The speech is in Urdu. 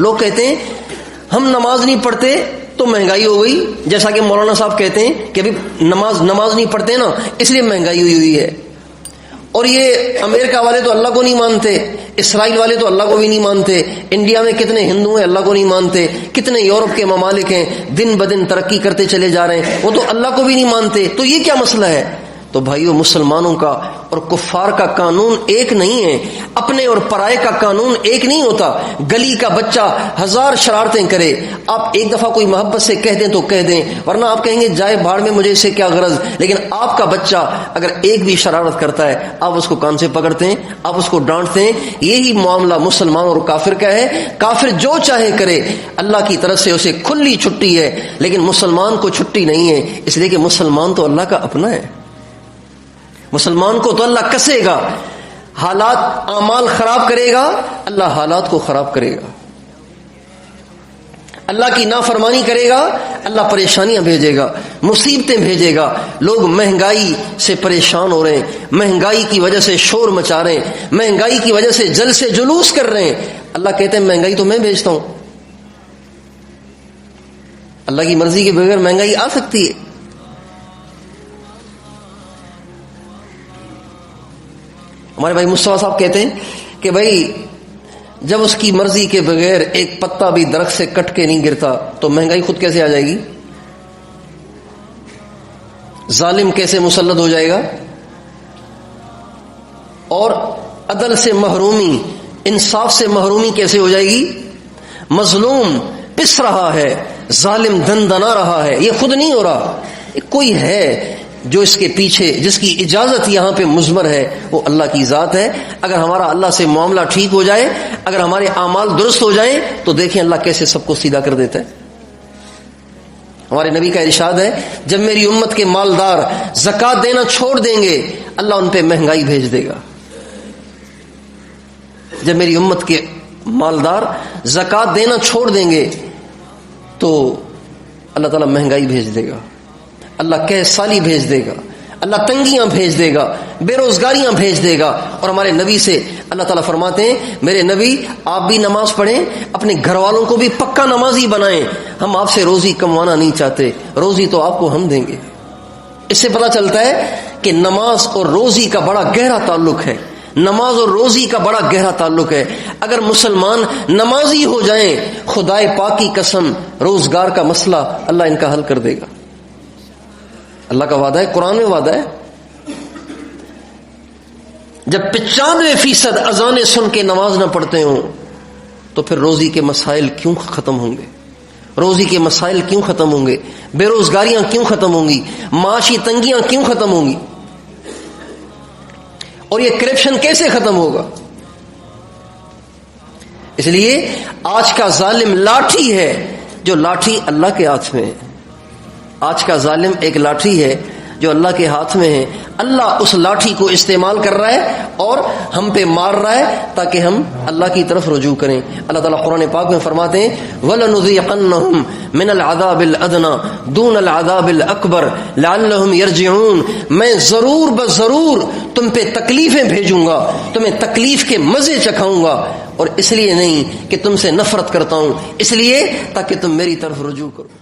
لوگ کہتے ہیں ہم نماز نہیں پڑھتے تو مہنگائی ہو گئی، جیسا کہ مولانا صاحب کہتے ہیں کہ ابھی نماز نہیں پڑھتے نا اس لیے مہنگائی ہوئی ہے. اور یہ امریکہ والے تو اللہ کو نہیں مانتے، اسرائیل والے تو اللہ کو بھی نہیں مانتے، انڈیا میں کتنے ہندو ہیں اللہ کو نہیں مانتے، کتنے یورپ کے ممالک ہیں دن بدن ترقی کرتے چلے جا رہے ہیں وہ تو اللہ کو بھی نہیں مانتے. تو یہ کیا مسئلہ ہے؟ تو بھائیو مسلمانوں کا اور کفار کا قانون ایک نہیں ہے، اپنے اور پرائے کا قانون ایک نہیں ہوتا. گلی کا بچہ ہزار شرارتیں کرے، آپ ایک دفعہ کوئی محبت سے کہہ دیں تو کہہ دیں، ورنہ آپ کہیں گے جائے بھاڑ میں مجھے اس سے کیا غرض. لیکن آپ کا بچہ اگر ایک بھی شرارت کرتا ہے آپ اس کو کان سے پکڑتے ہیں، آپ اس کو ڈانٹتے ہیں. یہی معاملہ مسلمان اور کافر کا ہے. کافر جو چاہے کرے، اللہ کی طرف سے اسے کھلی چھٹی ہے، لیکن مسلمان کو چھٹی نہیں ہے، اس لیے کہ مسلمان تو اللہ کا اپنا ہے. مسلمان کو تو اللہ کسے گا، حالات اعمال خراب کرے گا، اللہ حالات کو خراب کرے گا. اللہ کی نافرمانی کرے گا، اللہ پریشانیاں بھیجے گا، مصیبتیں بھیجے گا. لوگ مہنگائی سے پریشان ہو رہے ہیں، مہنگائی کی وجہ سے شور مچا رہے ہیں، مہنگائی کی وجہ سے جلسے جلوس کر رہے ہیں. اللہ کہتے ہیں مہنگائی تو میں بھیجتا ہوں. اللہ کی مرضی کے بغیر مہنگائی آ سکتی ہے؟ ہمارے بھائی مصطفیٰ صاحب کہتے ہیں کہ بھائی جب اس کی مرضی کے بغیر ایک پتا بھی درخت سے کٹ کے نہیں گرتا تو مہنگائی خود کیسے آ جائے گی؟ ظالم کیسے مسلط ہو جائے گا؟ اور عدل سے محرومی، انصاف سے محرومی کیسے ہو جائے گی؟ مظلوم پس رہا ہے، ظالم دندنا رہا ہے، یہ خود نہیں ہو رہا، کوئی ہے جو اس کے پیچھے، جس کی اجازت یہاں پہ مضمر ہے، وہ اللہ کی ذات ہے. اگر ہمارا اللہ سے معاملہ ٹھیک ہو جائے، اگر ہمارے اعمال درست ہو جائیں تو دیکھیں اللہ کیسے سب کو سیدھا کر دیتا ہے. ہمارے نبی کا ارشاد ہے جب میری امت کے مالدار زکوٰۃ دینا چھوڑ دیں گے اللہ ان پہ مہنگائی بھیج دے گا. جب میری امت کے مالدار زکوٰۃ دینا چھوڑ دیں گے تو اللہ تعالیٰ مہنگائی بھیج دے گا، اللہ قحط سالی بھیج دے گا، اللہ تنگیاں بھیج دے گا، بے روزگاریاں بھیج دے گا. اور ہمارے نبی سے اللہ تعالیٰ فرماتے ہیں میرے نبی آپ بھی نماز پڑھیں، اپنے گھر والوں کو بھی پکا نمازی بنائیں. ہم آپ سے روزی کموانا نہیں چاہتے، روزی تو آپ کو ہم دیں گے. اس سے پتہ چلتا ہے کہ نماز اور روزی کا بڑا گہرا تعلق ہے. نماز اور روزی کا بڑا گہرا تعلق ہے. اگر مسلمان نمازی ہو جائیں، خدائے پاک کی قسم روزگار کا مسئلہ اللہ ان کا حل کر دے گا. اللہ کا وعدہ ہے، قرآن میں وعدہ ہے. جب 95% اذانیں سن کے نماز نہ پڑھتے ہوں تو پھر روزی کے مسائل کیوں ختم ہوں گے؟ روزی کے مسائل کیوں ختم ہوں گے؟ بے روزگاریاں کیوں ختم ہوں گی؟ معاشی تنگیاں کیوں ختم ہوں گی؟ اور یہ کرپشن کیسے ختم ہوگا؟ اس لیے آج کا ظالم لاٹھی ہے، جو لاٹھی اللہ کے ہاتھ میں ہے. آج کا ظالم ایک لاٹھی ہے جو اللہ کے ہاتھ میں ہے. اللہ اس لاٹھی کو استعمال کر رہا ہے اور ہم پہ مار رہا ہے تاکہ ہم اللہ کی طرف رجوع کریں. اللہ تعالیٰ قرآن پاک میں فرماتے ہیں وَلَنُذِيقَنَّهُمْ مِنَ الْعَذَابِ الْأَدْنَى دُونَ الْعَذَابِ الْأَكْبَرِ لَعَلَّهُمْ يَرْجِعُونَ. میں ضرور بضرور تم پہ تکلیفیں بھیجوں گا، تمہیں تکلیف کے مزے چکھاؤں گا، اور اس لیے نہیں کہ تم سے نفرت کرتا ہوں، اس لیے تاکہ تم میری طرف رجوع کرو.